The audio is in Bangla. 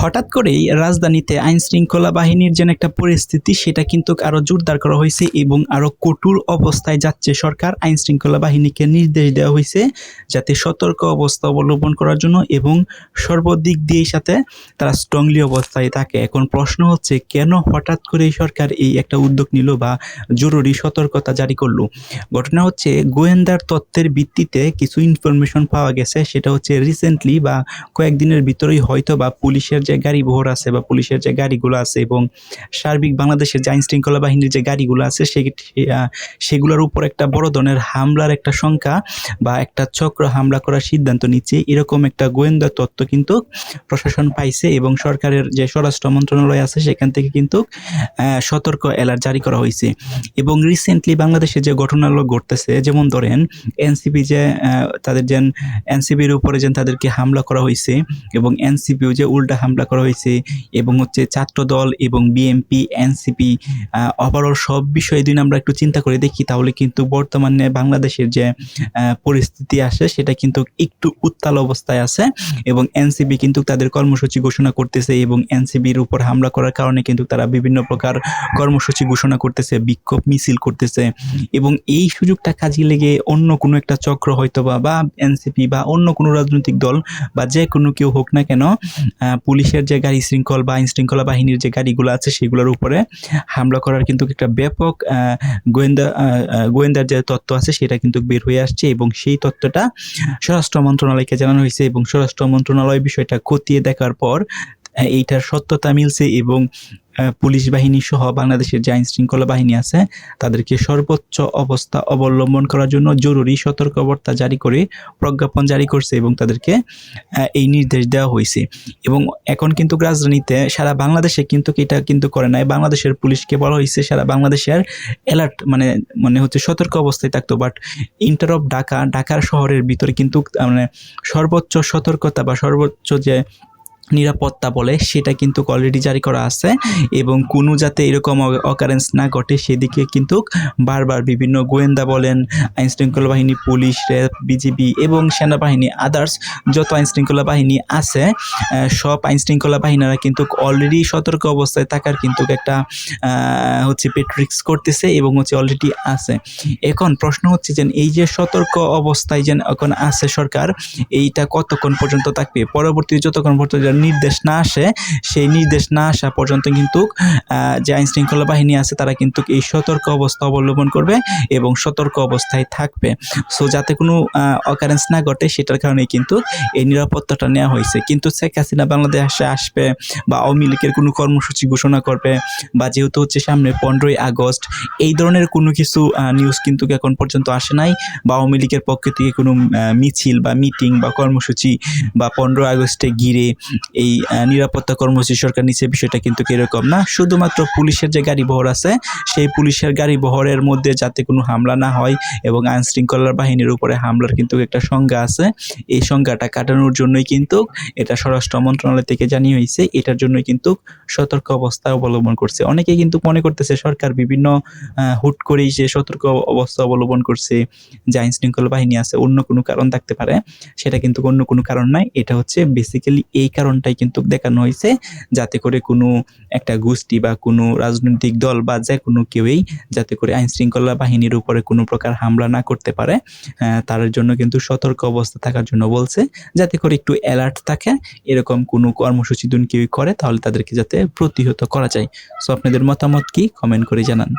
হঠাৎ করেই রাজধানীতে আইনশৃঙ্খলা বাহিনীর যেন একটা পরিস্থিতি সেটা কিন্তু আরো জোরদার করা হয়েছে এবং আরো কঠোর অবস্থায় যাচ্ছে সরকার। আইনশৃঙ্খলা বাহিনীকে নির্দেশ দেওয়া হয়েছে যাতে সতর্ক অবস্থা অবলম্বন করার জন্য এবং সর্বদিক দিয়ে সাথে তারা স্ট্রংলি অবস্থায় থাকে। এখন প্রশ্ন হচ্ছে কেন হঠাৎ করে সরকার এই একটা উদ্যোগ নিল বা জরুরি সতর্কতা জারি করলো। ঘটনা হচ্ছে গোয়েন্দার তথ্যের ভিত্তিতে কিছু ইনফরমেশন পাওয়া গেছে, সেটা হচ্ছে রিসেন্টলি বা কয়েকদিনের ভিতরেই হয়তো বা পুলিশের যে গাড়ি বহর আছে বা পুলিশের যে গাড়িগুলো আছে এবং সার্বিক বাংলাদেশের যে আইন শৃঙ্খলা বাহিনীর যে গাড়িগুলো আছে সেগুলোর উপর একটা বড় ধরনের হামলার একটা সংখ্যা বা একটা চক্র হামলা করার সিদ্ধান্ত নিচ্ছে, এরকম একটা গোয়েন্দা তথ্য কিন্তু প্রশাসন পাইছে এবং সরকারের যে স্বরাষ্ট্র মন্ত্রণালয় আছে সেখান থেকে কিন্তু সতর্ক অ্যালার্ট জারি করা হয়েছে। এবং রিসেন্টলি বাংলাদেশে যে ঘটনাগুলো ঘটতেছে, যেমন ধরেন এনসিপি যে তাদের যে এনসিপির উপরে যে তাদেরকে হামলা করা হয়েছে এবং এনসিপিও যে উল্টা হামলা করা হয়েছে এবং হচ্ছে ছাত্রদল এবং বিএনপি এনসিপি ওভারঅল সব বিষয় যদি আমরা একটু চিন্তা করে দেখি তাহলে কিন্তু বর্তমানে বাংলাদেশের যে পরিস্থিতি আসে সেটা কিন্তু একটু উত্তাল অবস্থায় আছে এবং এনসিপি কিন্তু তাদের কর্মসূচি ঘোষণা করতেছে এবং এনসিপির উপর হামলা করার কারণে কিন্তু তারা বিভিন্ন প্রকার কর্মসূচি ঘোষণা করতেছে, বিক্ষোভ মিছিল করতেছে এবং এই সুযোগটা কাজে লেগে অন্য কোনো একটা চক্র হয়তো বা এনসিপি বা অন্য কোনো রাজনৈতিক দল বা যে কোনো কেউ হোক না কেন পুলিশের যে গাড়ি শৃঙ্খল বা আইন শৃঙ্খলা বাহিনীর যে গাড়িগুলো আছে সেগুলোর উপরে হামলা করার কিন্তু একটা ব্যাপক গোয়েন্দার যে তথ্য আছে সেটা কিন্তু বের হয়ে আসছে এবং সেই তথ্যটা স্বরাষ্ট্র মন্ত্রণালয়কে জানানো হয়েছে এবং স্বরাষ্ট্র মন্ত্রণালয় বিষয়টা খতিয়ে দেখার পর এইটার সত্যতা মিলছে এবং পুলিশ বাহিনী সহ বাংলাদেশের যে আইন শৃঙ্খলা বাহিনী আছে তাদেরকে সর্বোচ্চ অবস্থা অবলম্বন করার জন্য জরুরি সতর্কবার্তা জারি করে প্রজ্ঞাপন জারি করছে এবং তাদেরকে এই নির্দেশ দেওয়া হয়েছে। এবং এখন কিন্তু রাজধানীতে সারা বাংলাদেশে কিন্তু এটা কিন্তু করে নাই, বাংলাদেশের পুলিশকে বলা হয়েছে সারা বাংলাদেশের অ্যালার্ট মানে হচ্ছে সতর্ক অবস্থায় থাকতো, বাট ইন্টার অফ ঢাকার শহরের ভিতরে কিন্তু মানে সর্বোচ্চ সতর্কতা বা সর্বোচ্চ যে নিরাপত্তা বলে সেটা কিন্তু অলরেডি জারি করা আছে এবং কোনো যাতে এরকম অকারেন্স না ঘটে সেদিকে কিন্তু বারবার বিভিন্ন গোয়েন্দা বলেন, আইনশৃঙ্খলা বাহিনী, পুলিশ, র্যাব, বিজিবি এবং সেনাবাহিনী আদার্স যত আইনশৃঙ্খলা বাহিনী আছে সব আইনশৃঙ্খলা বাহিনীরা কিন্তু অলরেডি সতর্ক অবস্থায় থাকার কিন্তু একটা হচ্ছে পেট্রিক্স করতেছে এবং হচ্ছে অলরেডি আছে। এখন প্রশ্ন হচ্ছে যে এই যে সতর্ক অবস্থায় যে এখন আছে সরকার, এইটা কতক্ষণ পর্যন্ত থাকবে, পরবর্তী যতক্ষণ পর্যন্ত নির্দেশ না আসে সেই নির্দেশ না আসা পর্যন্ত কিন্তু যে আইন শৃঙ্খলা বাহিনী আছে তারা কিন্তু এই সতর্ক অবস্থা অবলম্বন করবে এবং সতর্ক অবস্থায় থাকবে। সো যাতে কোনো অকারেন্স না ঘটে সেটার কারণে কিন্তু এই নিরাপত্তাটা নেওয়া হয়েছে। কিন্তু শেখ হাসিনা বাংলাদেশে আসবে বা আওয়ামী লীগের কোনো কর্মসূচি ঘোষণা করবে বা যেহেতু হচ্ছে সামনে 15ই আগস্ট, এই ধরনের কোনো কিছু নিউজ কিন্তু এখন পর্যন্ত আসে নাই বা আওয়ামী লীগের পক্ষ থেকে কোনো মিছিল বা মিটিং বা কর্মসূচি বা 15 আগস্টে ঘিরে এই নিরাপত্তা কর্মসূচি সরকার নিচ্ছে, বিষয়টা কিন্তু এরকম না। শুধুমাত্র পুলিশের যে গাড়ি বহর আছে সেই পুলিশের গাড়ি বহরের মধ্যে যাতে কোনো হামলা না হয় এবং আইন শৃঙ্খলা বাহিনীর উপরে হামলার কিন্তু একটা সংজ্ঞা আছে, এই সংজ্ঞাটা কাটানোর জন্যই কিন্তু এটা স্বরাষ্ট্র মন্ত্রণালয় থেকে জানিয়ে হয়েছে, এটার জন্যই কিন্তু সতর্ক অবস্থা অবলম্বন করছে। অনেকেই কিন্তু মনে করতেছে সরকার বিভিন্ন হুট করেই যে সতর্ক অবস্থা অবলম্বন করছে যে আইন শৃঙ্খলা বাহিনী আছে, অন্য কোনো কারণ থাকতে পারে, সেটা কিন্তু অন্য কোনো কারণ নাই। এটা হচ্ছে বেসিক্যালি এই কারণটাই কিন্তু দেখানো হয়েছে যাতে করে কোনো একটা গোষ্ঠী বা কোনো রাজনৈতিক দল বা যে কোনো কেউই যাতে করে আইন শৃঙ্খলা বাহিনীর উপরে কোনো প্রকার হামলা না করতে পারে, তার জন্য কিন্তু সতর্ক অবস্থা থাকার জন্য বলছে, যাতে করে একটু অ্যালার্ট থাকে, এরকম কোনো কর্মসূচি যদি কেউ করে তাহলে তাদেরকে যাতে প্রতিহত করা যায়। সো আপনাদের মতামত কি কমেন্ট করে জানান।